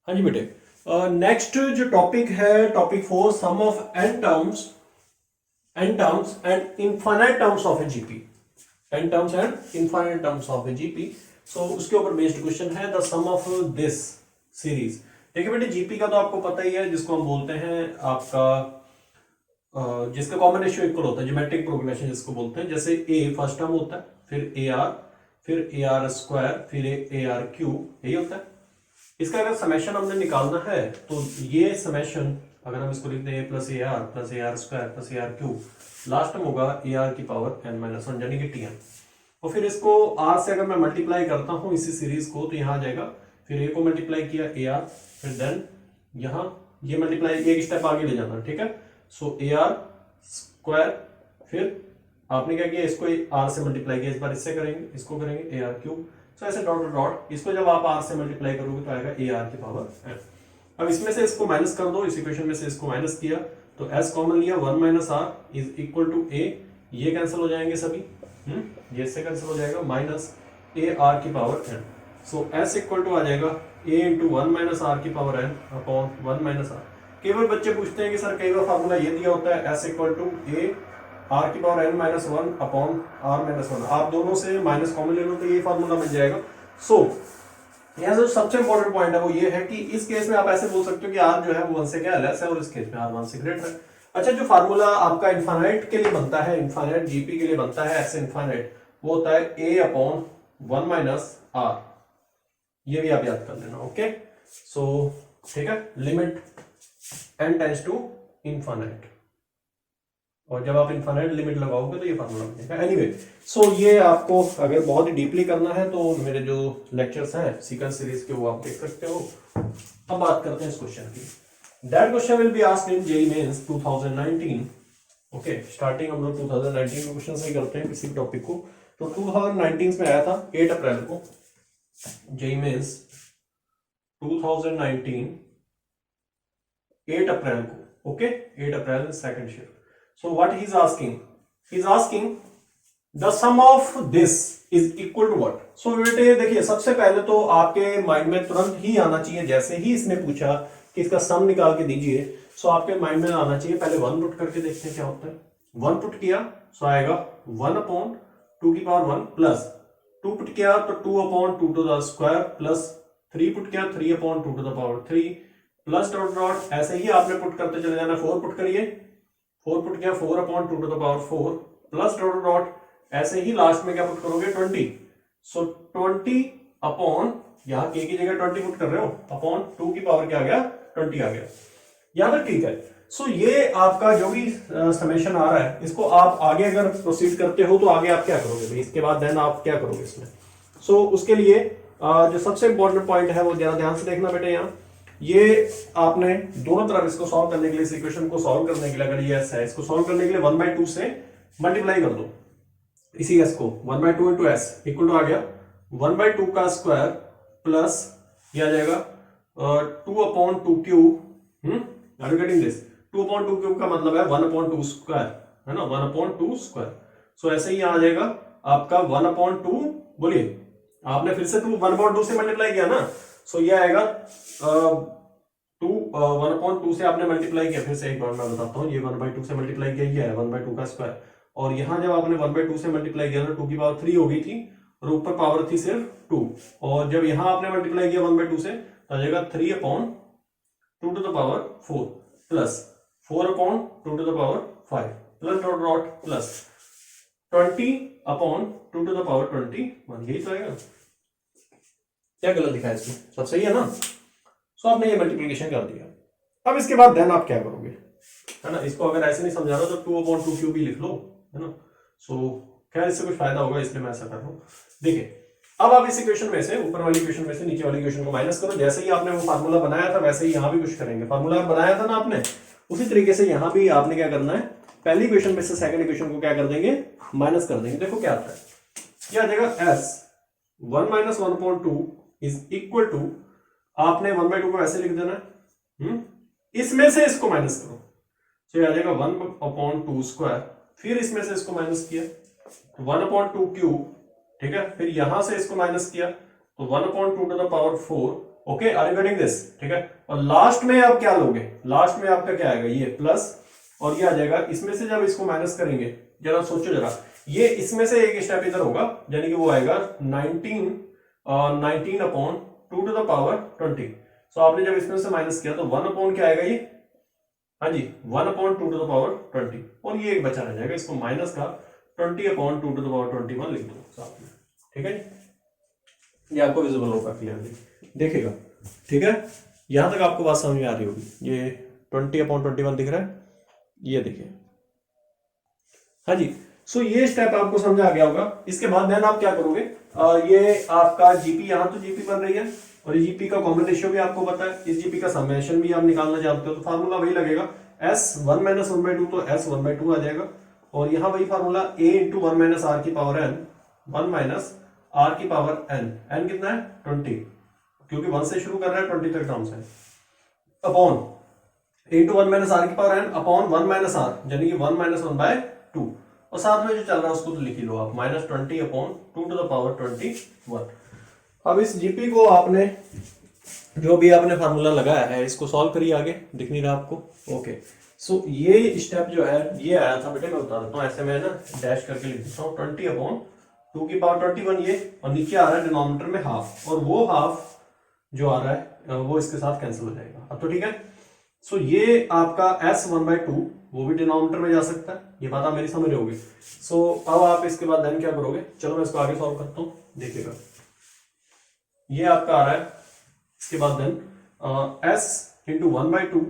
हाँ जी बेटे, नेक्स्ट जो टॉपिक है, topic 4, sum of n terms and infinite terms of a GP. n terms and infinite terms of a GP. So उसके ऊपर based question है, the sum of this series. देखिए बेटे, जीपी का तो आपको पता ही है, जिसको हम बोलते हैं आपका जिसका कॉमन रेशियो इक्वल होता है, ज्योमेट्रिक प्रोग्रेशन जिसको बोलते हैं। जैसे ए फर्स्ट टर्म होता है, फिर ए आर, फिर ए आर स्क्वायर, फिर ए आर क्यूब, यही होता है। इसका अगर समेशन हमने निकालना है तो ये समेशन अगर हम इसको लिखते हैं a plus a r square plus a r cube, last में होगा ए आर की पावर एन माइनस वन यानी कि टी एन। और फिर इसको आर से अगर मैं मल्टीप्लाई करता हूं इसी सीरीज को, तो यहाँ आ जाएगा, फिर ए को मल्टीप्लाई किया ए आर, फिर देन यहाँ ये मल्टीप्लाई एक स्टेप आगे ले जाना, ठीक है। सो ए आर स्क्वायर, फिर आपने क्या किया, इसको आर से मल्टीप्लाई किया, इस बार इससे करेंगे, इसको करेंगे ए आर क्यूब। सो ऐसे डॉट डॉट, इसको जब आप आर से मल्टीप्लाई करोगे तो आएगा ए आर की पावर एन। अब इसमें से इसको माइनस कर दो, इस इक्वेशन में से इसको माइनस किया तो एस कॉमन लिया, 1 minus r is equal to a, ये कैंसिल हो जाएंगे सभी, ये इससे कैंसिल हो जाएगा, माइनस ए आर की power n. So S equal to आ जाएगा ए इंटू 1 माइनस आर की power N upon 1 minus r. कई बार बच्चे पूछते हैं कि सर कई बार फार्मूला ये दिया होता है, S equal to a r की power n minus one upon r minus one, आप दोनों से माइनस कॉमन ले लो तो ये फार्मूला मिल जाएगा। सो यहाँ से सबसे इंपॉर्टेंट पॉइंट है वो ये है कि इस केस में आप ऐसे बोल सकते हो कि आर जो है वो 1 से क्या लेस है, और इस केस में आर 1 से ग्रेटर है। अच्छा, जो फार्मूला आपका इनफाइनाइट के लिए बनता है, इनफाइनाइट जीपी के लिए बनता है, एस इनफाइनाइट, वो होता है ए अपॉन 1 माइनस आर। ये भी आप याद कर लेना, ओके। सो ठीक है, limit n tends to infinite, और जब आप इनफाइनाइट लिमिट लगाओगे तो ये फार्मूला बनेगा। एनीवे, सो ये आपको अगर बहुत ही डीपली करना है तो मेरे जो लेक्चर्स हैं सीक्वेंस सीरीज के वो आप देख सकते हो। अब बात करते हैं इस क्वेश्चन की। That question will be asked in JEE mains 2019। Okay, starting हम लोग 2019 में क्वेश्चन से ही करते हैं किसी भी टॉपिक को। तो 2019 में आया था 8 अप्रैल को, जेईई मेंस 2019 8 अप्रैल को, okay, 8 April second shift. So what he's asking? He's asking the sum of this is equal to what? So बेटे देखिए, सबसे पहले तो आपके माइंड में तुरंत ही आना चाहिए, जैसे ही इसने पूछा कि इसका सम निकाल के दीजिए, सो आपके माइंड में आना चाहिए पहले 1 पुट करके देखते हैं क्या होता है। 1 पुट किया सो आएगा 1 अपॉन 2 की पावर 1 प्लस 2 पुट किया तो 2 upon 2 to the square plus 3 put किया 3 upon 2 to the power 3 plus dot dot, ऐसे ही आपने पुट करते चले जाना। 4 पुट करिए, 4 पुट किया 4 upon 2 to the power 4 plus dot dot, ऐसे ही लास्ट में क्या पुट करोगे 20। सो 20 अपॉन, यहां के की जगह 20 पुट कर रहे हो, अपॉन 2 की पावर क्या आ गया 20 आ गया। यहां तक ठीक है। सो ये आपका जो भी समेशन आ रहा है, इसको आप आगे अगर प्रोसीड करते हो तो आगे आप क्या करोगे भाई, इसके बाद देन आप क्या करोगे इसमें। सो उसके लिए जो सबसे इंपॉर्टेंट पॉइंट है वो जरा ध्यान से देखना बेटे। यहाँ ये आपने दोनों तरफ इसको सॉल्व करने के लिए, इस इक्वेशन को सॉल्व करने के लिए, अगर ये एस है, इसको सॉल्व करने के लिए 1/2 से मल्टीप्लाई कर दो इसी एस को। 1/2 इंटू एस इक्वल टू आ गया 1/2 का स्क्वायर प्लस ये आ जाएगा 2 upon 2 cube. Are you getting this? 2 upon 2 cube का मतलब है 1 अपॉन 2 स्क्वायर, है ना, 1 अपॉन 2 स्क्वायर। सो ऐसे ही आ जाएगा आपका 1 अपॉन 2, बोलिए, आपने फिर से 1 अपॉन 2 से मल्टीप्लाई किया ना, सो ये आएगा 1 अपॉन 2 से आपने मल्टीप्लाई किया, फिर से एक बार मैं बताता हूँ, ये 1/2 से मल्टीप्लाई किया है 1/2 का स्क्वायर, और यहां जब आपने 1/2 से मल्टीप्लाई किया तो 2 की पावर 3 हो गई थी, और ऊपर पावर थी सिर्फ 2, और जब यहां आपने मल्टीप्लाई किया 1/2 से तो आ जाएगा 3 upon 2 to the power 4 plus 4 upon 2 to the power 5 plus dot dot plus 20 upon 2 to the power 21। यही तो आएगा। क्या गलत दिखाया इसमें? सब सही है ना। सो आपने ये मल्टीप्लिकेशन कर दिया। अब इसके बाद देन आप क्या करोगे, है ना। इसको अगर ऐसे नहीं समझा रहा तो 2 अपॉन 2 क्यूब भी लिख लो, है ना। सो खैर इससे कुछ फायदा होगा, इसलिए मैं ऐसा कर रहा हूँ। देखिए, अब आप इस इक्वेशन में से, ऊपर वाली इक्वेशन में से नीचे वाली इक्वेशन को माइनस करो। जैसे ही आपने वो फार्मूला बनाया था वैसे ही यहाँ भी कुछ करेंगे। फार्मूला बनाया था ना आपने, उसी तरीके से यहाँ भी आपने क्या करना है, पहली इक्वेशन में से सेकंड इक्वेशन को क्या कर देंगे, माइनस कर देंगे। देखो क्या आता है, क्या आ जाएगा, S 1 minus 1/2 is equal to, आपने 1/2 को ऐसे लिख देना है, इसमें से इसको माइनस करो, तो ये आ जाएगा 1 अपॉन 2 स्क्वायर, फिर इसमें से इसको माइनस किया 1 अपॉन 2 क्यूब, ठीक है, फिर यहां से इसको माइनस किया तो 1 upon 2 to the power 4 okay, are you getting this? ठीक है, और लास्ट में आप क्या लोगे, लास्ट में आपका क्या आएगा, ये प्लस और ये आ जाएगा, इसमें से जब इसको माइनस करेंगे, जरा सोचो जरा, ये इसमें से एक स्टेप इधर होगा, यानी कि वो आएगा 19 अपॉन 2 टू द पावर 20। सो आपने जब इसमें से माइनस किया तो 1 अपॉन क्या आएगा ये, हाँ जी 1 अपॉन 2 टू द पावर 20, और ये एक बचा रह जाएगा, इसको माइनस का 20 अपॉन 2 टू द पावर 21 लिख दो साथ में। ठीक है, ये आपको विजिबल होगा क्लियरली, देखिएगा। ठीक है, यहां तक आपको बात समझ में आ रही होगी, ये 20 अपॉन 21 दिख रहा है, ये देखिए, हाँ जी। सो ये स्टेप आपको समझ आ गया होगा। इसके बाद देन आप क्या करोगे, ये आपका जीपी, यहां तो जीपी बन रही है और ये जीपी का कॉमन रेशियो भी आपको पता है, इस जीपी का समेशन भी आप निकालना चाहते हो तो फार्मूला वही लगेगा, s1 माइनस 1/2 तो s1/2 आ जाएगा, और यहां वही formula a into 1 minus are की पावर n, 1 माइनस आर की पावर n, n कितना है 20, क्योंकि 1 से शुरू कर रहा है 20 तक टर्म्स है, अपॉन इंटू 1 माइनस आर की power n upon 1 minus R, यानी कि 1 माइनस 1/2, और साथ में जो चल रहा है उसको तो लिख ही लो आप, minus 20 upon 2 to the power 21। अब इस जीपी को आपने जो भी आपने फार्मूला लगाया है इसको सॉल्व करिए, आगे दिख नहीं रहा आपको? ओके, सो ये स्टेप जो है ये आया था बेटे, मैं बता देता हूँ, ऐसे मैं ना डैश करके लिख देता हूँ, 20 अपॉन 2 की पावर 21 ये, और नीचे आ रहा है डिनोमिनेटर में हाफ, और वो हाफ जो आ रहा है वो इसके साथ कैंसिल हो जाएगा। अब तो ठीक है, सो ये आपका s1/2 वो भी डिनोमिनेटर में जा सकता है, ये बात आप मेरी समझ रहे होगे। सो अब आप इसके बाद देन क्या करोगे, चलो मैं इसको आगे सॉल्व करता हूँ, देखिएगा। ये आपका आ रहा है, इसके बाद then s into 1/2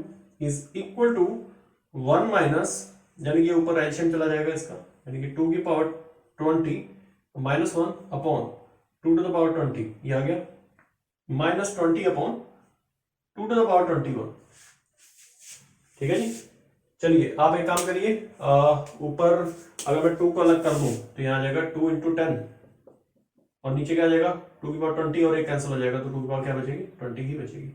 is equal to 1 minus, यानी कि ऊपर एलसीएम चला जाएगा इसका, यानी कि 2 की power 20 minus 1 upon 2 to the power 20, ये आ गया, minus 20 upon 2 to the power 21। ठीक है जी, चलिए आप एक काम करिए, ऊपर अगर मैं 2 को अलग कर दूं तो यहाँ आ जाएगा 2 इंटू 10, और नीचे क्या आ जाएगा 2 की पावर 20, और एक कैंसिल हो जाएगा तो 2 की पावर क्या बचेगी, 20 ही बचेगी।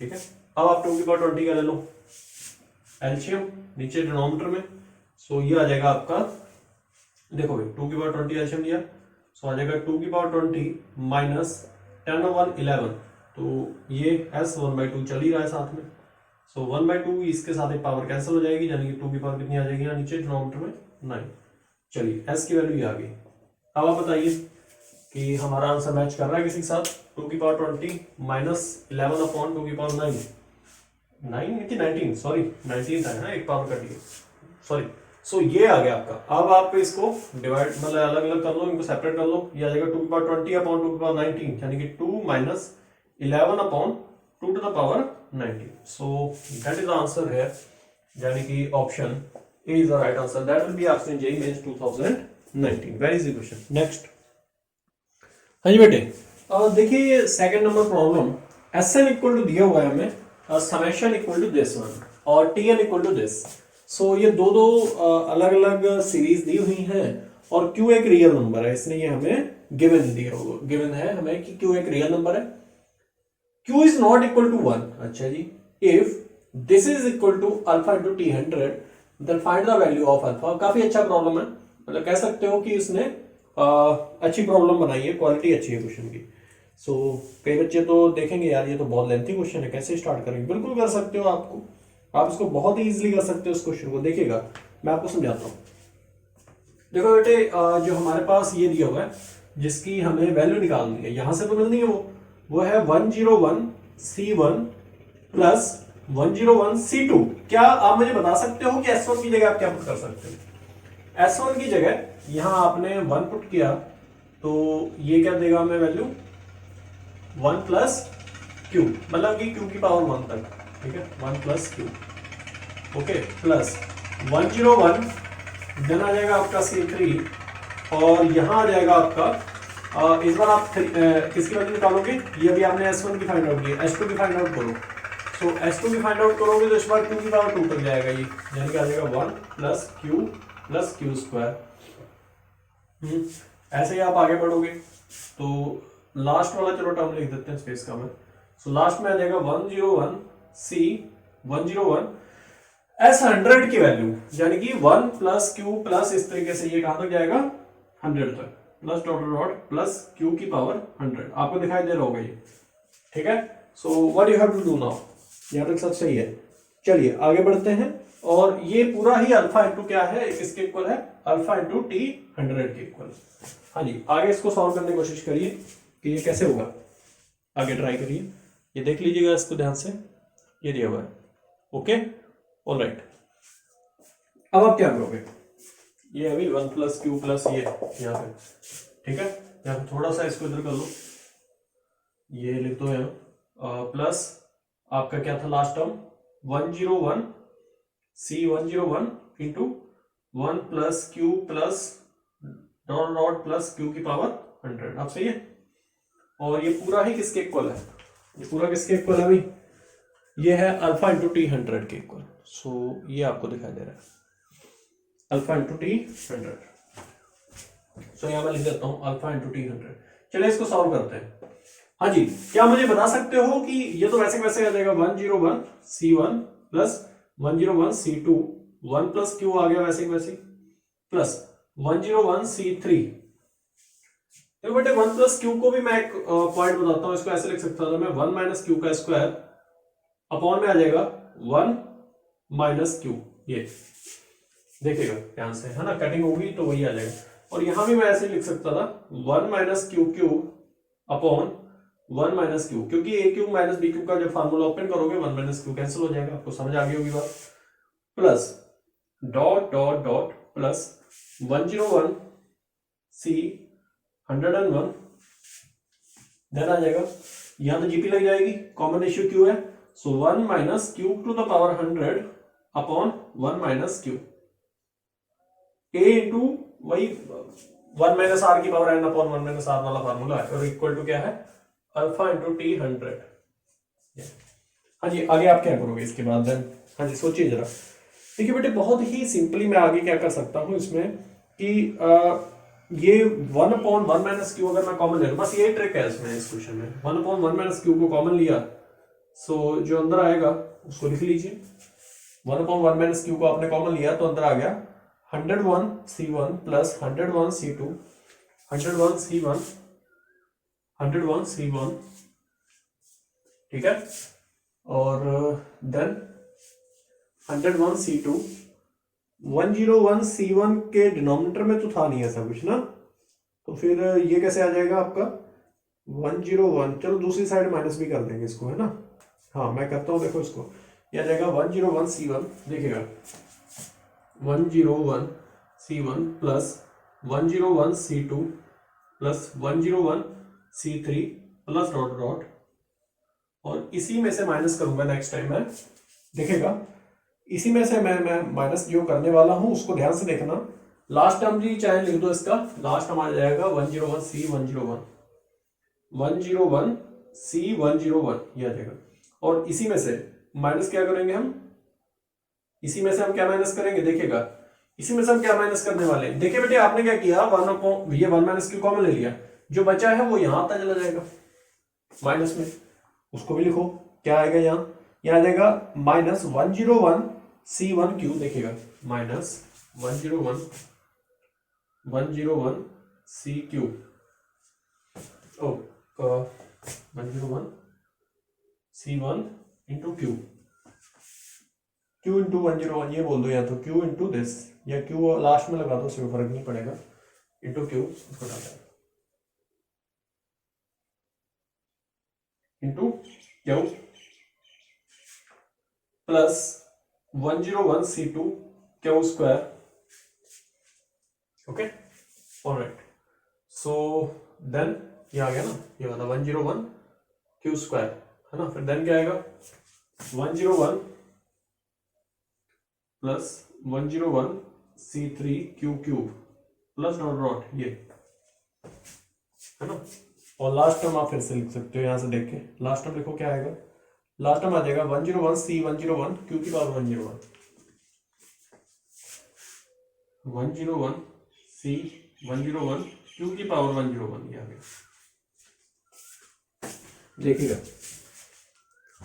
ठीक है, अब आप 2 की पावर 20 का ले लो एलसीएम नीचे डिनोमिनेटर में, सो ये आ जाएगा आपका, देखो भाई 2 की पावर 20 एलसीएम दिया, सो आ जाएगा 2 की पावर 20 माइनस 10 और 1 11, तो ये s1/2 चल ही रहा है साथ में, सो 1/2 इसके साथ एक पावर कैंसिल हो जाएगी, यानी कि 2 की पावर कितनी आ जाएगी यहाँ नीचे डिनोमिनेटर में 9। चलिए s की वैल्यू आ गई। अब आप बताइए कि हमारा आंसर मैच कर रहा है किसी के साथ, 2 की पावर 20 माइनस 11 अपॉन 2 की पावर 19 सॉरी 19 था ना, एक पावर कट गई, सॉरी। सो ये आ गया आपका। अब आप इसको डिवाइड मतलब अलग अलग कर लो, इनको सेपरेट कर लो, ये आ जाएगा 2 की पावर 20 अपॉन 2 की पावर 19, यानी कि 2 minus 11 upon 2 to the power 19। So that is the answer है, यानी कि option A is the right answer, that will be asked in JEE mains 2019। Very easy question. Next, हाँ जी बेटे, देखिए second number problem, Sn equal to दिया हुआ है हमें, summation equal to this one और Tn equal to this. So ये दो अलग अलग सीरीज दी हुई हैं, और Q एक रियल नंबर है, इसने ये हमें गिवन दिया होगा, गिवन है हमें कि Q एक रियल नंबर है, Q is not equal to 1। अच्छा जी, if this is equal to alpha into T100 then find the value of alpha. काफी अच्छा प्रॉब्लम है, मतलब कह सकते हो कि इसने अच्छी प्रॉब्लम बनाई है, क्वालिटी अच्छी है क्वेश्चन की। सो कई बच्चे तो देखेंगे यार ये तो बहुत लेंथी क्वेश्चन है, कैसे स्टार्ट करेंगे, बिल्कुल कर सकते हो, आप इसको बहुत ही इजीली कर सकते हो इस क्वेश्चन को। देखिएगा मैं आपको समझाता हूँ। देखो बेटे, जो हमारे पास ये दिया हुआ है जिसकी हमें वैल्यू निकालनी है, यहां से तो मिलनी है, वो है 101C1 प्लस 101C2। क्या आप मुझे बता सकते हो कि S1 की जगह आप क्या पुट कर सकते हो? S1 की जगह यहां आपने 1 पुट किया तो ये क्या देगा हमें वैल्यू, 1 प्लस Q, मतलब कि Q की पावर 1 तक। ठीक है, 1 plus Q, okay, plus 101 then आ जाएगा आपका C3, और यहां आ जाएगा आपका इस बार आप किसकी वैल्यू निकालोगे, ये भी आपने S1 की फाइंड आउट की, S2 की फाइंड आउट करो। सो S2 की फाइंड आउट करोगे तो इस बार Q की पावर 2 तक जाएगा ये, यानी कि आ जाएगा 1 प्लस Q स्क्वायर। ऐसे ही आप आगे बढ़ोगे तो लास्ट वाला चलो टर्म लिख देते हैं स्पेस का में। सो लास्ट में आ जाएगा 101 S100 की वैल्यू, यानी कि 1 प्लस Q प्लस इस तरीके से ये कहां तक जाएगा 100 तक, plus dot dot plus Q की पावर 100। आपको दिखाई दे रहा होगा ये, ठीक है, so what you have to do now, यहां तक सब सही है। चलिए आगे बढ़ते हैं, और ये पूरा ही अल्फा इंटू क्या है, किसके इक्वल है, अल्फा इंटू टी 100 के इक्वल। हाँ जी, आगे इसको सॉल्व करने की कोशिश करिए कि ये कैसे होगा, आगे ट्राई करिए, ये देख लीजिएगा इसको ध्यान से, ये दिया हुआ है। ओके, ऑलराइट, अब आप क्या करोगे, ये अभी 1 प्लस क्यू प्लस ये यहाँ पे, ठीक है, यहाँ पे थोड़ा सा इसको इधर कर लो, ये लिख दो यहाँ, प्लस आपका क्या था last term 101 C 101 into 1 plus Q plus dot dot plus Q की पावर 100, आप सही है। और ये पूरा ही किसके इक्वल है, ये पूरा किसके इक्वल है भाई, ये है अल्फा इंटू टी 100 के इक्वल। सो ये आपको दिखाई दे रहा है अल्फा इंटू टी 100। सो यहाँ मैं लिख देता हूँ अल्फा इंटू टी 100। चलिए इसको सॉल्व करते हैं। हाँ जी, क्या मुझे बता सकते हो कि ये तो वैसे वैसे आ जाएगा 101 C1 plus 101 C2, 1 plus Q आ गया वैसे वैसे, प्लस 101 C3। देखो बेटे 1 प्लस क्यू को भी मैं एक पॉइंट बताता हूँ, इसको ऐसे लिख सकता था मैं 1 माइनस क्यू का स्क्वायर अपॉन में आ जाएगा 1 माइनस क्यू, ये देखिएगा ध्यान से, है ना, कटिंग होगी तो वही आ जाएगा। और यहां भी मैं ऐसे लिख सकता था 1 minus Q cube upon 1 minus Q, क्योंकि ए क्यूब माइनस बी क्यूब का जब फार्मूला ओपन करोगे 1 माइनस क्यू कैंसिल हो जाएगा, आपको समझ आ गई होगी बात। Plus dot dot dot plus 101 C 101, then आ जाएगा, यहां तो जीपी लग जाएगी, कॉमन रेशियो क्यू है, so 1 minus Q to the power 100 upon 1 minus Q, A into वही 1 माइनस आर की power N upon 1 minus R वाला फार्मूला है, और इक्वल टू क्या है अल्फा इंटू टी 100। हाँ जी, आगे आप क्या करोगे इसके बाद देन, हाँ जी सोचिए जरा। देखिए बेटे बहुत ही सिंपली मैं आगे क्या कर सकता हूं इसमें कि ये 1 अपॉन 1 माइनस क्यू अगर मैं कॉमन ले लूं, बस ये ट्रिक है इसमें, इस क्वेश्चन में 1 अपॉन 1 माइनस क्यू को कॉमन लिया, सो जो अंदर आएगा उसको लिख लीजिए, 1 अपॉन 1 माइनस क्यू को आपने कॉमन लिया तो अंदर आ गया 101 C1 plus 101 C2, 101 C1, 101 C1, ठीक है, और देन 101 C2, 101 C1 के डिनोमिनेटर में तो था नहीं ऐसा कुछ ना, तो फिर ये कैसे आ जाएगा आपका 101, चलो दूसरी साइड माइनस भी कर देंगे इसको, है ना, हाँ मैं करता हूँ, देखो इसको, ये आ जाएगा 101 C1, देखिएगा 101 C1 plus 101 C2 plus 101 C3 plus dot dot, और इसी में से माइनस करूंगा नेक्स्ट टाइम मैं, देखेगा इसी में से मैं माइनस जो करने वाला हूं उसको ध्यान से देखना, लास्ट टर्म जी चाहे लिख दो, इसका लास्ट टर्म आ जाएगा 101 C 101, 101 C 101 ये आ जाएगा, और इसी में से माइनस क्या करेंगे हम, इसी में से हम क्या माइनस करेंगे, देखिएगा इसी में से हम क्या माइनस करने वाले हैं, देखिए बेटे आपने क्या किया, ये 1 माइनस क्यू कॉमन ले लिया, जो बचा है वो यहां आता चला जाएगा माइनस में, उसको भी लिखो, क्या आएगा यहाँ आ जाएगा माइनस 101 C1 क्यू, देखिएगा माइनस 101 C क्यू, ओ 101 C1 into Q, Q into 101 ये बोल दो, या तो क्यू इंटू दिस, या क्यू लास्ट में लगा दो, उससे फर्क नहीं पड़ेगा, इंटू क्यू उसको डाल into Q plus 101 C2 Q square, okay alright, so then ये आ गया ना, ये वाला 101 क्यू स्क्वायर, है ना, फिर देन क्या आएगा 101 plus 101 C3 Q cube plus dot dot, ये है ना, और लास्ट टर्म आप फिर से लिख सकते हो, यहां से देख के लास्ट टर्म लिखो, क्या आएगा लास्ट टर्म आ जाएगा 101 C 101 क्यू की पावर 101, 101 C 101 क्यू की पावर 101, ये आ गया, देखिएगा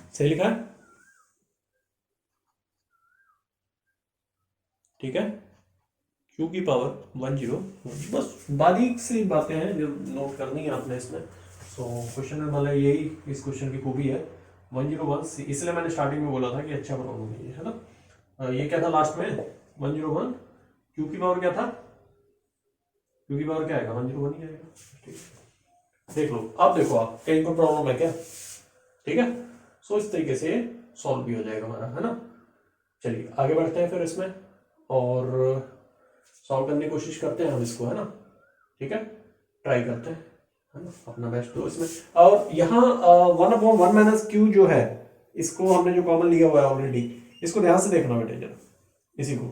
सही लिखा है, ठीक है, क्यू की पावर 101, बस बारीक सी बातें हैं जो नोट करनी है आपने इसमें, सो क्वेश्चन में मतलब यही इस क्वेश्चन की खूबी है 101, इसलिए मैंने स्टार्टिंग में बोला था कि अच्छा प्रॉब्लम नहीं है ना। ये क्या था लास्ट में 101, क्यू की पावर क्या था, क्यू की पावर क्या आएगा 101 ही आएगा। ठीक है, देख लो अब, देखो आप कहीं पर प्रॉब्लम है क्या, ठीक है। सो इस तरीके से सॉल्व भी हो जाएगा हमारा, है ना। चलिए आगे बढ़ते हैं फिर इसमें और सॉल्व करने की कोशिश करते हैं हम इसको, है ना। ठीक है, ट्राई करते हैं, है ना, अपना बेस्ट दो इसमें। और यहाँ 1/1 माइनस क्यू जो है, इसको हमने जो कॉमन लिया हुआ है ऑलरेडी, इसको ध्यान से देखना बेटे जरा, इसी को,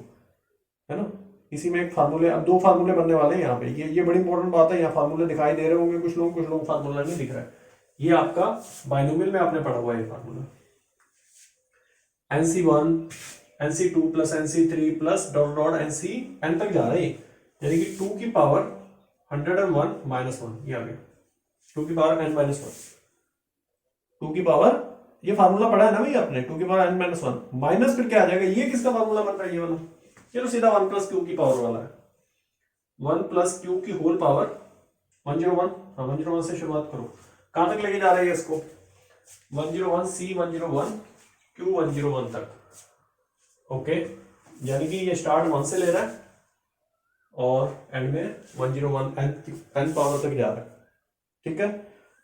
है ना। इसी में एक फार्मूले, अब दो फार्मूले बनने वाले हैं यहाँ पे, ये बड़ी इंपॉर्टेंट बात है। यहाँ फार्मूले दिखाई दे रहे होंगे कुछ लोग फार्मूला नहीं दिख रहा है। ये आपका बाइनोमियल में आपने पढ़ा हुआ है formula, NC1 NC2 plus NC3 plus dot dot NC n तक जा रहा है, यानी कि 2 की पावर 101 माइनस 1, ये आ गया 2 की पावर n माइनस 1, 2 की पावर, ये फार्मूला पढ़ा है ना भाई आपने, 2 की पावर n माइनस 1 माइनस, फिर क्या आ जाएगा, ये किसका फार्मूला बन रहा है, ये वाला, ये तो सीधा 1 प्लस क्यू की पावर वाला है, 1 प्लस क्यू की होल पावर 101। हाँ 101 से शुरुआत करो, कहां तक लेके जा रहे हैं इसको, 101 C 101 Q 101 तक। ओके, यानी कि ये स्टार्ट 1 से ले रहा है और एंड में 101 n पावर तक जा रहा है, ठीक है।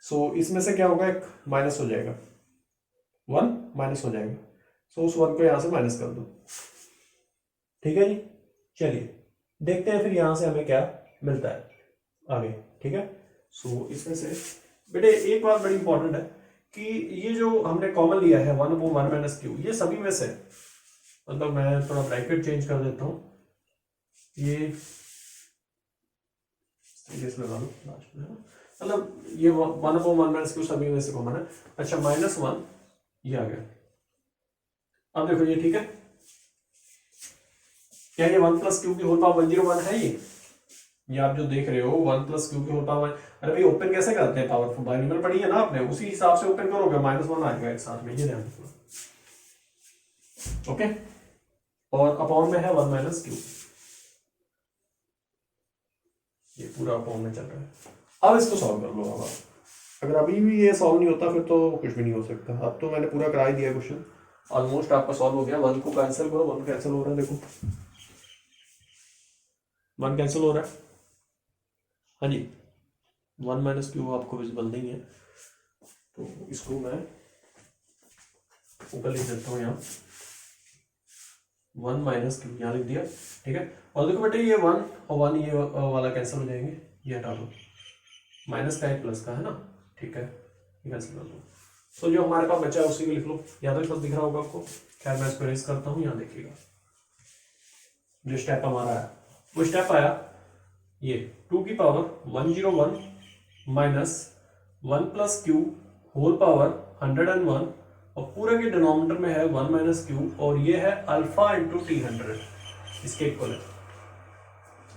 सो इसमें से क्या होगा, एक माइनस हो जाएगा, 1 माइनस हो जाएगा, सो उस 1 को यहां से माइनस कर दो, ठीक है जी। चलिए देखते हैं फिर यहां से हमें क्या मिलता है आगे, ठीक है। सो इसमें से बेटे एक बात बड़ी इंपॉर्टेंट है कि ये जो हमने कॉमन लिया है 1/1 माइनस क्यू, ये सभी में से, मतलब मैं थोड़ा ब्रैकेट चेंज कर देता हूं, ये लगा लो लास्ट में, मतलब ये 1/1 माइनस क्यू सभी में से कॉमन है। अच्छा -1 ये आ गया, अब देखो ये ठीक है, क्या ये 1 प्लस क्यू की होल पावर 101 है, ये आप जो देख रहे हो 1 प्लस क्यू की होल पावर। अरे भाई ओपन कैसे करते हैं, पावरफुल बाइनोमियल पढ़ी है ना आपने, उसी हिसाब से ओपन करोगे, -1 आएगा एक साथ में, ये ध्यान रखना, ओके। और अपॉन में है 1 माइनस क्यू, ये पूरा अपॉन में चल रहा है। अब इसको सॉल्व कर लो। अब अगर अभी भी ये सॉल्व नहीं होता फिर तो कुछ भी नहीं हो सकता। अब तो मैंने पूरा करा ही दिया क्वेश्चन, ऑलमोस्ट आपका सॉल्व हो गया। 1 को कैंसिल करो, 1 कैंसिल हो रहा है, देखो 1 कैंसिल हो रहा है, हाँ जी। 1 माइनस क्यू आपको विजिबल नहीं है, तो इसको मैं ऊपर लिख देता हूँ यहाँ, 1 माइनस क्यू यहाँ लिख दिया, ठीक है। और देखो बेटे ये 1 और 1 ये वाला कैंसिल हो जाएंगे, ये हटा दो, माइनस का है प्लस का, है ना, ठीक है, ये कैंसिल कर दो। तो जो हमारे पास बचा है उसी को लिख लो, यहाँ तक सब दिख रहा होगा आपको। खैर मैं इसको रेस करता हूँ, यहाँ देखिएगा जो स्टेप हमारा है, वो स्टेप आया ये 2 की power 101 minus 1 plus Q whole power 101, और पूरे के डिनोमिनेटर में है 1 माइनस क्यू, और ये है अल्फा इंटू T100, इसके इक्वल है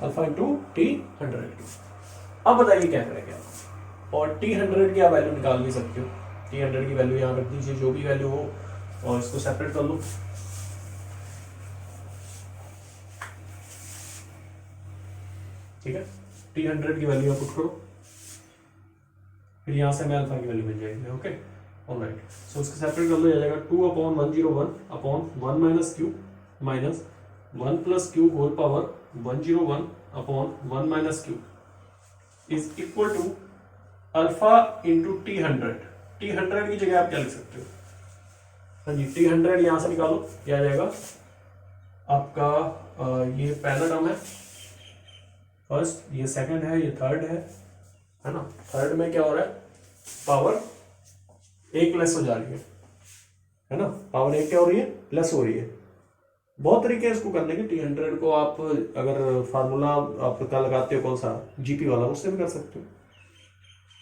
अल्फा इंटू T100। अब बताइए क्या करेंगे आप, और T100 की आप वैल्यू निकाल भी सकते हो, T100 की वैल्यू यहाँ रख दीजिए, जो भी वैल्यू हो, और इसको सेपरेट कर लो, ठीक है। T100 की वैल्यू आप पुट करो, फिर यहाँ से हमें अल्फा की वैल्यू मिल जाएगी, ओके, ऑलराइट। सो इसको सेपरेट कर लो, आ जाएगा 2/101 upon 1 minus Q minus 1 plus Q whole power 101 upon 1 minus Q is equal to alpha into T100। T100 की जगह आप क्या लिख सकते हो, हाँ जी, T100 यहाँ से निकालो, क्या आ जाएगा आपका, ये पहला टर्म है फर्स्ट, ये सेकंड है, ये थर्ड है ना। थर्ड में क्या हो रहा है, पावर एक लेस हो जा रही है ना, पावर एक क्या हो रही है, लेस हो रही है। बहुत तरीके हैं इसको करने के। T100 को आप अगर फार्मूला आप क्या लगाते हो, कौन सा, जीपी वाला, उससे भी कर सकते हो।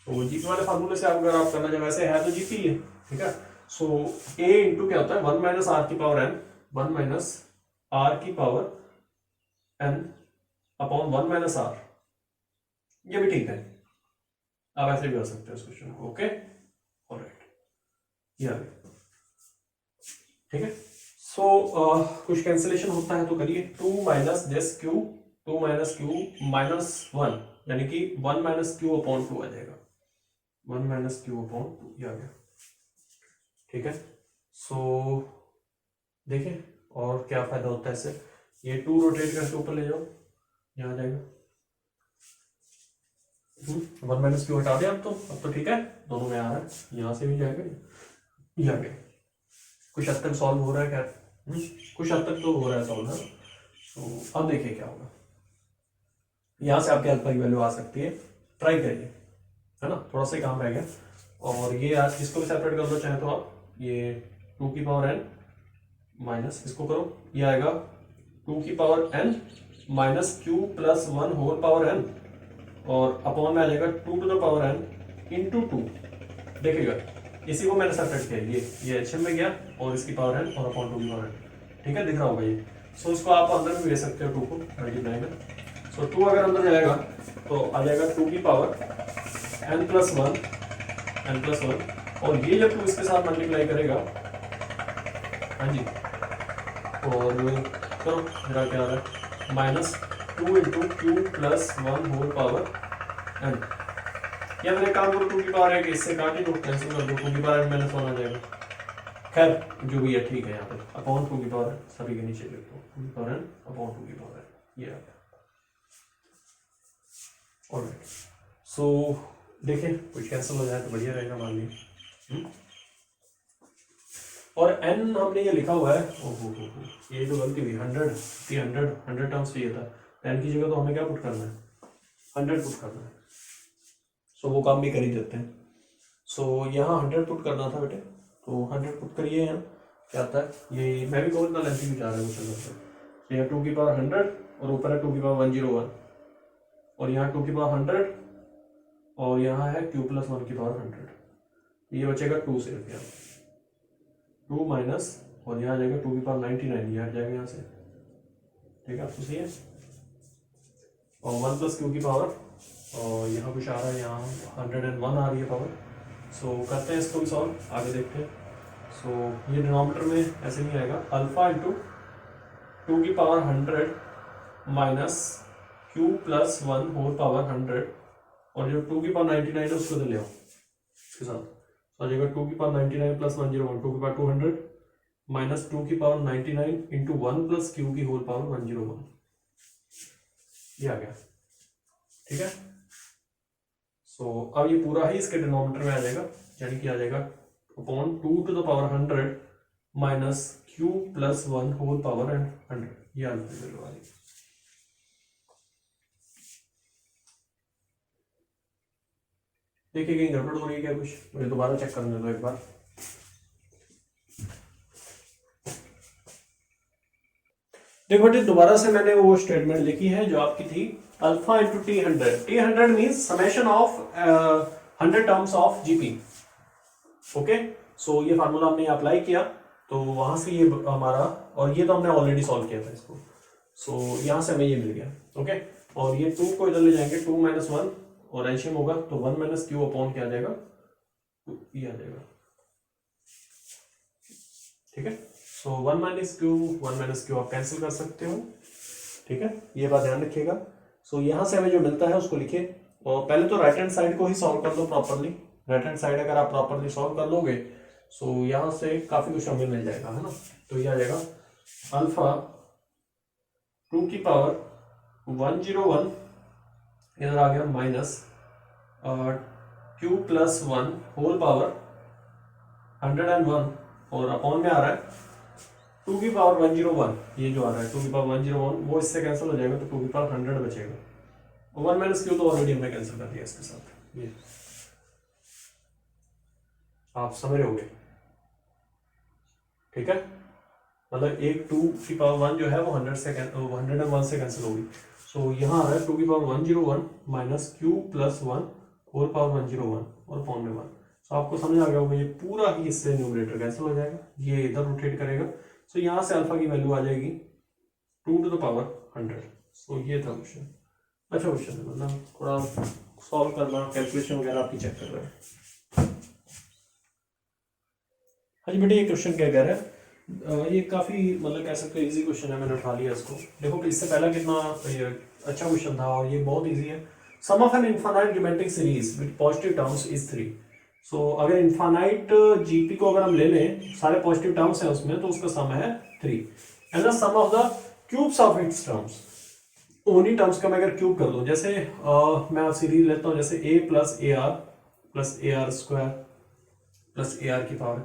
तो जीपी वाले फार्मूले से अगर आप करना चाहे, वैसे है तो जीपी है, ठीक है। सो ए इंटू क्या होता है 1 माइनस आर की पावर एन, 1 माइनस आर की power N upon 1 minus R, ये भी ठीक है, आप ऐसे भी कर सकते हो इस क्वेश्चन को, ओके, ऑलराइट, ये आ गया, ठीक है। सो कुछ कैंसिलेशन होता है तो करिए, 2 minus this Q, 2 minus Q minus 1, यानी कि 1 माइनस क्यू अपॉन 2 आ जाएगा, 1 माइनस क्यू अपॉन 2, ये आ गया। ठीक है, सो देखिए और क्या फायदा होता है इससे, ये 2 रोटेट करके ऊपर ले जाओ, यहाँ आ जाएगा। 1 माइनस क्यू हटा दिया, अब तो ठीक है, दोनों में आ रहा है, यहाँ से भी जाएगा, ये आ गया। कुछ हद तक सॉल्व हो रहा है, खैर कुछ हद तक तो हो रहा है सॉल्व है। तो अब देखिए क्या होगा, यहाँ से आपके अल्फा की वैल्यू आ सकती है, ट्राई करिए, है ना, थोड़ा सा ही काम रह गया। और ये आज इसको भी सेपरेट कर दो चाहे तो आप, ये 2 की पावर n माइनस इसको करो, ये आएगा 2 की power n minus Q plus 1 whole power n, और अपॉन में आ जाएगा 2 to the power n into 2। देखिएगा इसी को मैंने सेपरेट किया, ये एचएम में गया और इसकी पावर n और अपॉन 2 की पावर n। ठीक है, दिख रहा होगा ये। सो इसको आप अंदर भी ले सकते हो 2 को मल्टीप्लाई में। सो 2 अगर अंदर जाएगा तो आ जाएगा 2 की पावर n प्लस 1, और ये जब 2 इसके साथ मल्टीप्लाई करेगा, हाँ जी, और करो मेरा क्या आ रहा है, minus 2 into Q plus 1 whole power n। या मैंने काम करो 2 की पावर है कि इससे काट ही दो, कैंसिल कर दो, 2 की पावर n माइनस 1 आ जाएगा। खैर जो भी है ठीक है, यहाँ पे अपॉन 2 की पावर सभी के नीचे लिख दो, 2 की पावर n अपॉन 2 की पावर n, ये आ गया। ऑलराइट, सो देखिए कुछ कैंसिल हो जाए तो बढ़िया रहेगा, मान लीजिए। और n हमने ये लिखा हुआ है, ओहो ये जो गलती हुई 100 टर्म्स चाहिए था, n की जगह तो हमें क्या पुट करना है, 100 पुट करना है। सो वो काम भी कर ही देते हैं। सो यहाँ 100 पुट करना था बेटे, तो 100 पुट करिए। यहाँ क्या आता है, ये मैं भी कहूँ इतना लेंथी भी जा रहा है कुछ, तो यहाँ 2 की पावर 100 और ऊपर है 2 की पावर 101, और यहाँ 2 की पावर 100 और यहाँ है q प्लस 1 की पावर 100, ये बचेगा 2 सिर्फ, यहाँ 2 माइनस, और यहाँ आ जाएगा 2 की पावर 99, ये हट जाएगा यहाँ से। ठीक है, आपको सही है, और 1 प्लस क्यू की पावर, और यहाँ कुछ आ रहा है, यहाँ 101 आ रही है पावर। सो करते हैं इसको भी सॉल्व, आगे देखते हैं। सो ये डिनोमिनेटर में ऐसे नहीं आएगा, अल्फा इंटू 2 की power 100 minus Q plus 1 whole power 100, और जो 2 की पावर 99 है उसको ले आओ इसके साथ, तो आ जाएगा 2 की पावर 99 प्लस 101, 2 की पावर 200 माइनस 2 की पावर 99 इंटू 1 प्लस क्यू की होल पावर 101, ये आ गया। ठीक है, सो अब ये पूरा ही इसके डिनोमिनेटर में आ जाएगा, यानी कि आ जाएगा upon 2 to the power 100 minus Q plus 1 whole power 100, ये अल्फा वाली। देखिए कहीं गड़बड़ हो रही है क्या कुछ, मुझे दोबारा चेक करने दो एक बार। देखो बेटे दोबारा से मैंने वो स्टेटमेंट लिखी है जो आपकी थी, alpha into T100 means summation of 100 terms of GP. Okay, so ये फार्मूला हमने अप्लाई किया तो वहां से ये हमारा, और ये तो हमने ऑलरेडी सॉल्व किया था इसको, सो यहाँ से हमें ये मिल गया। ओके, और ये 2 को इधर ले जाएंगे, 2 माइनस 1 और एलसीएम होगा तो 1 माइनस क्यू अपॉन क्या आ जाएगा, ये आ जाएगा। ठीक है, सो 1 माइनस क्यू आप कैंसिल कर सकते हो। ठीक है, ये बात ध्यान रखिएगा। सो यहाँ से हमें जो मिलता है उसको लिखिए, और पहले तो राइट हैंड साइड को ही सॉल्व कर लो प्रॉपरली। राइट हैंड साइड अगर आप प्रॉपरली सॉल्व कर लोगे सो यहाँ से काफी कुछ हमें मिल जाएगा, है ना। तो ये आ जाएगा अल्फा 2 की पावर 101, इधर आ गया minus Q plus 1 whole power 101, और अपॉन में आ रहा है 2 की पावर 101, ये जो आ रहा है 2 की पावर 101 वो इससे कैंसिल हो जाएगा, तो 2 की पावर 100 बचेगा, और 1 माइनस क्यू तो ऑलरेडी हमने कैंसिल कर दिया इसके साथ। ये आप समझ रहे होगे। ठीक है, मतलब एक 2 की पावर 1 जो है वो 101 से कैंसिल होगी। सो यहाँ आ रहा है 2 की power 101 minus Q plus 1 whole power 101 और अपॉन में 1। सो आपको समझ आ गया होगा, ये पूरा ही इससे न्यूमरेटर कैंसिल हो जाएगा, ये इधर रोटेट करेगा। सो यहाँ से अल्फा की वैल्यू आ जाएगी 2 टू द पावर 100। सो ये था क्वेश्चन, अच्छा क्वेश्चन है, मतलब थोड़ा सॉल्व करना, कैलकुलेशन वगैरह आपकी चेक कर रहे हैं। हाँ जी बेटे, ये क्वेश्चन क्या कह रहा है, ये काफ़ी मतलब कह सकते हो इजी क्वेश्चन है, मैंने उठा लिया इसको। देखो इससे पहला कितना अच्छा क्वेश्चन था और ये बहुत इजी है। Sum of an infinite geometric series with positive terms is 3। So अगर इनफाइनाइट जीपी को अगर हम ले लें, सारे पॉजिटिव टर्म्स हैं उसमें, तो उसका सम है 3। And the sum of the cubes of its terms, उन्हीं टर्म्स का मैं अगर क्यूब कर दूं, जैसे मैं सीरीज लेता हूं, जैसे a plus a r square plus a r की पावर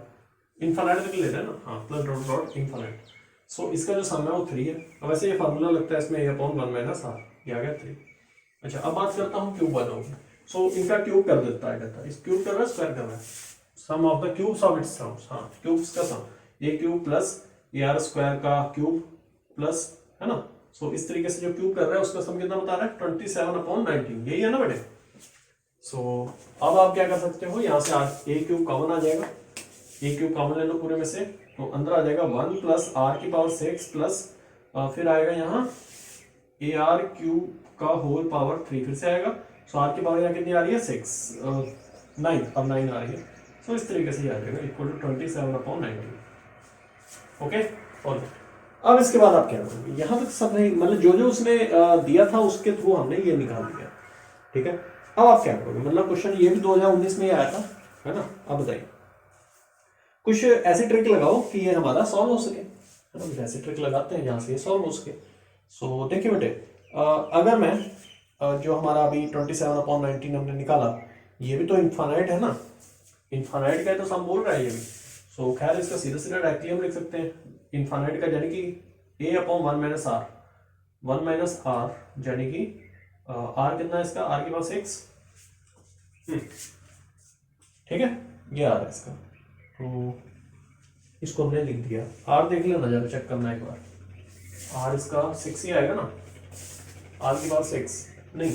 इनफाइनाइट तक ले रहे हैं ना, हाँ, प्लस डॉट डॉट इनफाइनाइट। सो इसका जो सम है वो 3 है। अब वैसे ये फार्मूला लगता है इसमें a अपॉन 1 माइनस आर, ये आ गया 3। अच्छा, अब बात करता हूँ क्यूब बनाऊंगा। सो इनका क्यूब कर देता है, कहता है इस क्यूब कर रहा है, स्क्वायर कर रहा है, sum of the cubes of its terms, हाँ, क्यूब्स का sum, a cube plus a r square का क्यूब प्लस, है ना। सो इस तरीके से जो क्यूब कर रहा है उसका सम कितना बता रहा है, 27 अपॉन 19, यही है ना बेटे। सो अब आप क्या कर सकते हो, यहाँ से ए क्यूब कॉमन आ जाएगा, ए क्यूब कॉमन ले लो पूरे में से, तो अंदर आ जाएगा 1 प्लस आर की पावर 6 प्लस फिर आएगा यहाँ ए आर क्यूब का होल पावर 3 फिर से आएगा। सो आर की पावर यहाँ कितनी आ रही है, 6 9, अब 9 आ रही है। सो इस तरीके से ही आ जाएगा इक्वल टू 27 अपॉन 19। ओके, और अब इसके बाद आप क्या करोगे, यहाँ तक सब नहीं, मतलब जो जो उसने दिया था उसके थ्रू हमने ये निकाल दिया, ठीक है। अब आप क्या करोगे, मतलब क्वेश्चन ये भी 2019 में ही आया था, है ना। अब बताइए, कुछ ऐसी ट्रिक लगाओ कि ये हमारा सॉल्व हो सके, है ना। कुछ ऐसी ट्रिक लगाते हैं जहाँ से ये सॉल्व हो सके। सो देखिए बेटे, अगर मैं जो हमारा अभी 27 अपॉन 19 हमने निकाला, ये भी तो इनफाइनाइट है ना, इनफाइनाइट का है तो सम बोल रहा है ये भी। सो खैर इसका सीधा सीधा डायरेक्टली हम लिख सकते हैं, इनफाइनाइट का यानी कि a upon 1 minus R, 1 minus R यानी कि आर कितना है इसका, आर के पास 6, ठीक है, ये आर है इसका। तो इसको हमने लिख दिया, आर देख लेना, जरा चेक करना एक बार, आर इसका 6 ही आएगा ना, आर के बाद 6 नहीं,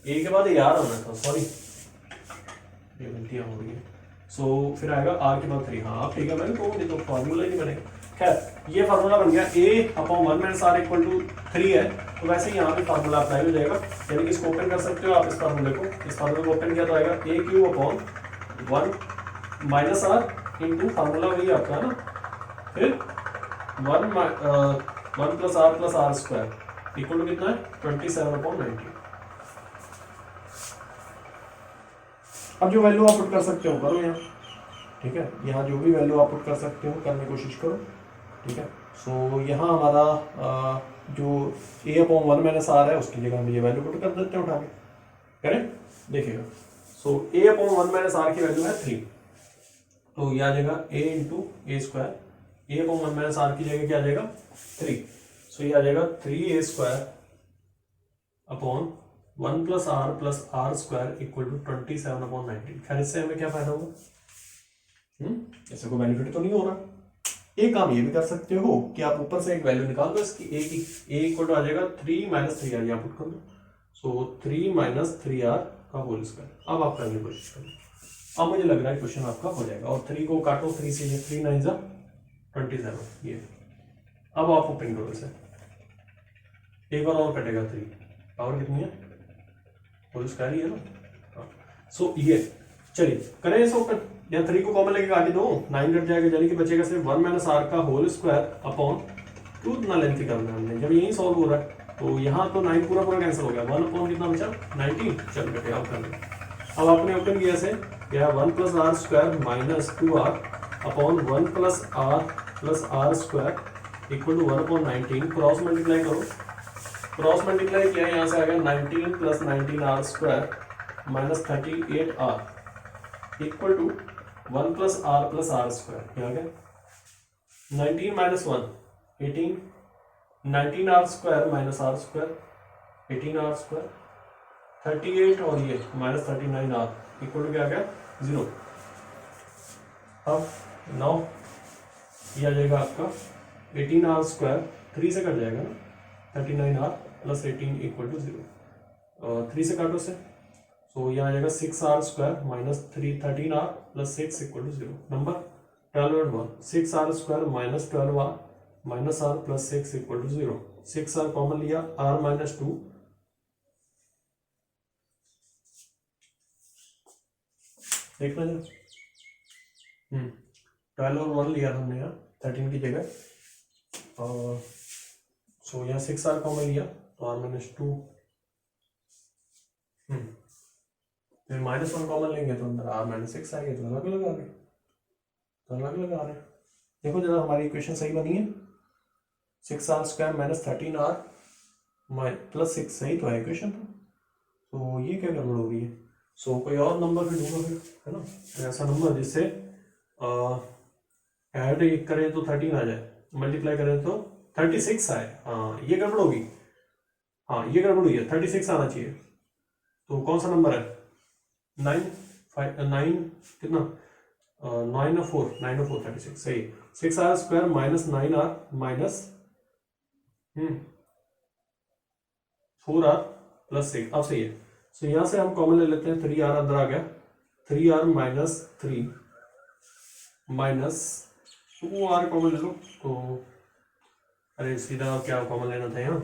ए के बाद ए आर आना था, सॉरी ये गलतियां हो रही है। सो फिर आएगा आर के बाद 3, हाँ ठीक है, मैंने तो फार्मूला ही नहीं बनेगा। खैर ये फार्मूला बन गया, a upon 1 minus r equal to 3 है, तो वैसे ही यहाँ पे फार्मूला अप्लाई हो जाएगा, यानी कि इसको ओपन कर सकते हो आप इस फार्मूले को, इस फार्मूले को ओपन किया तो आएगा a q upon 1 minus r into formula वही आपका है ना, फिर 1 plus are square equal to कितना है, 27 अपॉन 19। अब जो वैल्यू आप पुट कर सकते हो करो यहाँ, ठीक है, यहाँ जो भी वैल्यू आप पुट कर सकते हो करने की कोशिश करो, ठीक है। सो यहाँ हमारा जो ए अपॉन 1 माइनस आर है उसकी जगह हम ये वैल्यू पुट कर देते हैं उठा के, करें देखिएगा। So a upon 1 minus are की वैल्यू है 3, तो यह आ जाएगा a into a square, a upon 1 minus are की जगह क्या आ जाएगा 3, सो ये आ जाएगा 3a square upon 1 plus are square equal to 27 upon 19। खैर इससे हमें क्या फायदा होगा, ऐसे कोई बेनिफिट तो नहीं हो रहा। एक काम ये भी कर सकते हो कि आप ऊपर से एक वैल्यू निकाल दो इसकी, ए की, ए इक्वल टू आ जाएगा 3 माइनस 3r, यहाँ पुट कर दो, सो 3 माइनस 3r का होल स्क्वायर। अब आप करने की कोशिश करो, अब मुझे लग रहा है क्वेश्चन आपका हो जाएगा। और 3 को काटो, 3 से 3 9 जा 27, ये। अब आप ओपन करो इसे, एक बार और कटेगा 3, पावर कितनी है, होल स्क्वायर ही है ना। सो ये चलिए करें इसे ओपन, या 3 को कॉमन लेके काट दो, 9 कट जाएगा, यानी कि बचेगा सिर्फ 1 माइनस आर का होल स्क्वायर अपॉन 2, इतना लेंथी करना है हमने, जब यही सॉल्व हो रहा है तो यहाँ तो 9 पूरा पूरा कैंसिल हो गया, 1 अपॉन कितना बचा 19। चल बेटे आप कर लो, अब आपने ओपन किया से यह 1 plus are square minus 2r upon 1 plus are square equal to 1 upon 19, cross multiply करो, क्रॉस मल्टीप्लाई किया, यहाँ से आ गया 19 plus 19r square minus 38r equal to 1 plus are square, यहाँ गया 19 minus 1 18, 19r square minus R square 18r square 38 और ये माइनस 39r इक्वल टू क्या आ गया 0। अब 9 ये आ जाएगा आपका 18r स्क्वायर, 3 से कट जाएगा ना, 39r प्लस 18 इक्वल टू 0, 3 से काटो से, सो यहाँ आ जाएगा 6r square minus 13r plus 6 equal to 0। Number 12 और 1, 6r square minus 12r minus r plus 6 equal to 0, 6r common लिया, r माइनस 2, देखना जरा, 12 और 1 लिया हमने यहाँ 13 की जगह, और सो यहाँ 6r कॉमन लिया तो r माइनस 2, फिर -1 कॉमन लेंगे तो अंदर r माइनस सिक्स आएगा, तो अलग अलग आ गए, तो अलग अलग आ रहे हैं। देखो जरा हमारी इक्वेशन सही बनी है, 6r² माइनस 13r प्लस 6 सही तो है इक्वेशन। तो ये क्या गड़बड़ हो रही है? सो कोई और नंबर फिर ढूंढो फिर, है ना, तो ऐसा नंबर जिससे ऐड करें तो 13 आ जाए, मल्टीप्लाई करें तो 36 आए। हाँ ये गड़बड़ होगी, हाँ ये गड़बड़ हुई है, 36 आना चाहिए। तो कौन सा नंबर है? 9 कितना, 9 और 4 36 सही। 6r² minus 9r minus 4r plus 6, अब सही है। सो यहाँ से हम कॉमन ले लेते हैं, 3r अंदर आ गया, 3r minus 3 minus 2r common ले लो, तो अरे सीधा क्या कॉमन लेना था यहाँ,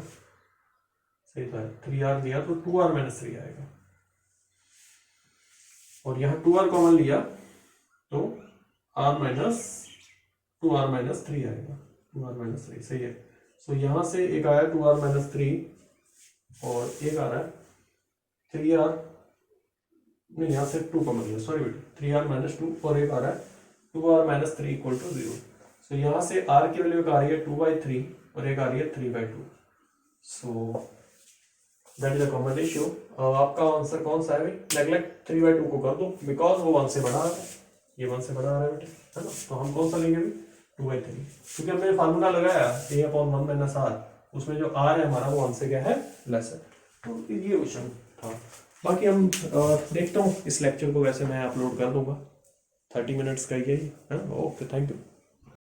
सही तो है, 3r दिया तो 2r माइनस 3 आएगा, और यहाँ 2r कॉमन लिया तो r माइनस 2r माइनस 3 आएगा, 2r माइनस 3 सही है। सो यहाँ से एक आया 2r माइनस 3 और एक आ रहा है 3r, नहीं यहाँ से 2 कॉमन लिया, सॉरी बेटा, 3r माइनस 2 और एक आ रहा है 2r माइनस 3 इक्वल टू 0। सो यहाँ से r की वैल्यू एक आ रही है 2/3 और एक आ रही है 3/2। सो that is a common ratio. आपका आंसर कौन सा है भाई? नेगलेक्ट 3/2 को कर दो, बिकॉज वो 1 से बड़ा आ रहा है, ये 1 से बड़ा आ रहा है बेटे, है ना। तो हम कौन सा लेंगे अभी? 2/3, क्योंकि हमने फार्मूला लगाया a/1 माइनस r, उसमें जो r है हमारा वो 1 से क्या है, लेस है। तो ये क्वेश्चन था। बाकी हम देखता हूँ इस लेक्चर को, वैसे मैं अपलोड कर दूंगा, 30 मिनट्स का ही है ना। Okay, thank you.